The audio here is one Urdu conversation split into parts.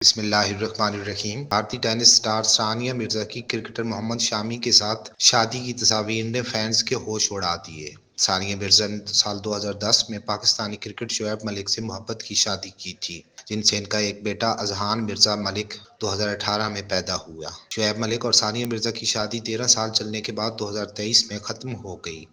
بسم اللہ الرحمن الرحیم۔ بھارتی ٹینس اسٹار ثانیہ مرزا کی کرکٹر محمد شامی کے ساتھ شادی کی تصاویر نے فینس کے ہوش اڑا دیے۔ ثانیہ مرزا نے سال 2010 میں پاکستانی کرکٹر شعیب ملک سے محبت کی شادی کی تھی، جن سے ان کا ایک بیٹا اذہان مرزا ملک 2018 میں پیدا ہوا۔ شعیب ملک اور ثانیہ مرزا کی شادی 13 سال چلنے کے بعد 2023 میں ختم ہو گئی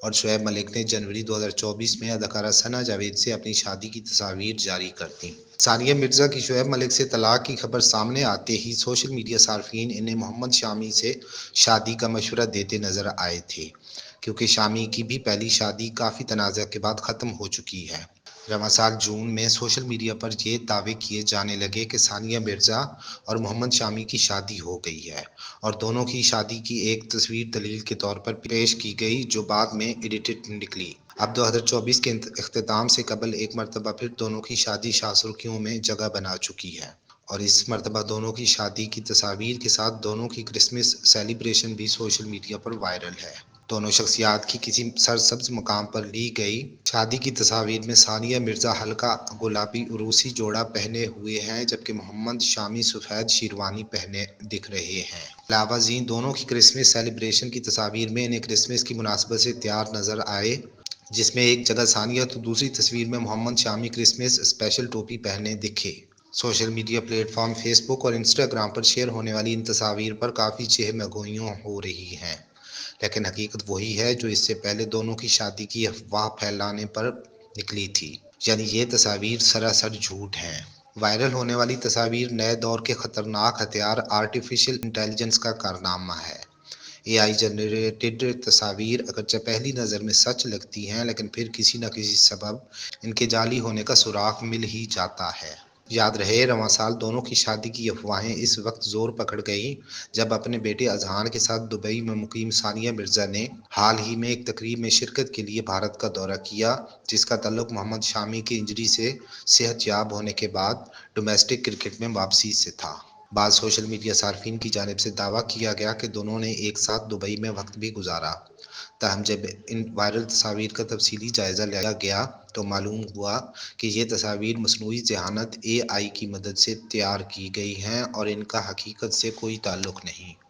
اور شعیب ملک نے جنوری 2024 میں اداکارہ ثنا جاوید سے اپنی شادی کی تصاویر جاری کر دیں۔ ثانیہ مرزا کی شعیب ملک سے طلاق کی خبر سامنے آتے ہی سوشل میڈیا صارفین انہیں محمد شامی سے شادی کا مشورہ دیتے نظر آئے تھے، کیونکہ شامی کی بھی پہلی شادی کافی تنازع کے بعد ختم ہو چکی ہے۔ رواں سال جون میں سوشل میڈیا پر یہ دعوے کیے جانے لگے کہ ثانیہ مرزا اور محمد شامی کی شادی ہو گئی ہے، اور دونوں کی شادی کی ایک تصویر دلیل کے طور پر پیش کی گئی جو بعد میں ایڈیٹڈ نکلی۔ اب 2024 کے اختتام سے قبل ایک مرتبہ پھر دونوں کی شادی شاہ سرخیوں میں جگہ بنا چکی ہے، اور اس مرتبہ دونوں کی شادی کی تصاویر کے ساتھ دونوں کی کرسمس سیلیبریشن بھی سوشل میڈیا پر وائرل ہے۔ دونوں شخصیات کی کسی سرسبز مقام پر لی گئی شادی کی تصاویر میں ثانیہ مرزا ہلکا گلابی روسی جوڑا پہنے ہوئے ہیں، جبکہ محمد شامی سفید شیروانی پہنے دکھ رہے ہیں۔ علاوہ ازیں دونوں کی کرسمس سیلیبریشن کی تصاویر میں انہیں کرسمس کی مناسبت سے تیار نظر آئے، جس میں ایک جگہ ثانیہ تو دوسری تصویر میں محمد شامی کرسمس اسپیشل ٹوپی پہنے دکھے۔ Social media platform Facebook اور انسٹاگرام پر شیئر ہونے والی ان تصاویر پر کافی چہم گوئیاں ہو رہی ہیں، لیکن حقیقت وہی ہے جو اس سے پہلے دونوں کی شادی کی افواہ پھیلانے پر نکلی تھی، یعنی یہ تصاویر سراسر جھوٹ ہیں۔ وائرل ہونے والی تصاویر نئے دور کے خطرناک ہتھیار آرٹیفیشل انٹیلیجنس کا کارنامہ ہے۔ اے آئی جنریٹڈ تصاویر اگرچہ پہلی نظر میں سچ لگتی ہیں، لیکن پھر کسی نہ کسی سبب ان کے جعلی ہونے کا سراغ مل ہی جاتا ہے۔ یاد رہے، رواں سال دونوں کی شادی کی افواہیں اس وقت زور پکڑ گئیں جب اپنے بیٹے اذہان کے ساتھ دبئی میں مقیم ثانیہ مرزا نے حال ہی میں ایک تقریب میں شرکت کے لیے بھارت کا دورہ کیا، جس کا تعلق محمد شامی کے انجری سے صحت یاب ہونے کے بعد ڈومیسٹک کرکٹ میں واپسی سے تھا۔ بعض سوشل میڈیا صارفین کی جانب سے دعویٰ کیا گیا کہ دونوں نے ایک ساتھ دبئی میں وقت بھی گزارا، تاہم جب ان وائرل تصاویر کا تفصیلی جائزہ لیا گیا تو معلوم ہوا کہ یہ تصاویر مصنوعی ذہانت اے آئی کی مدد سے تیار کی گئی ہیں اور ان کا حقیقت سے کوئی تعلق نہیں۔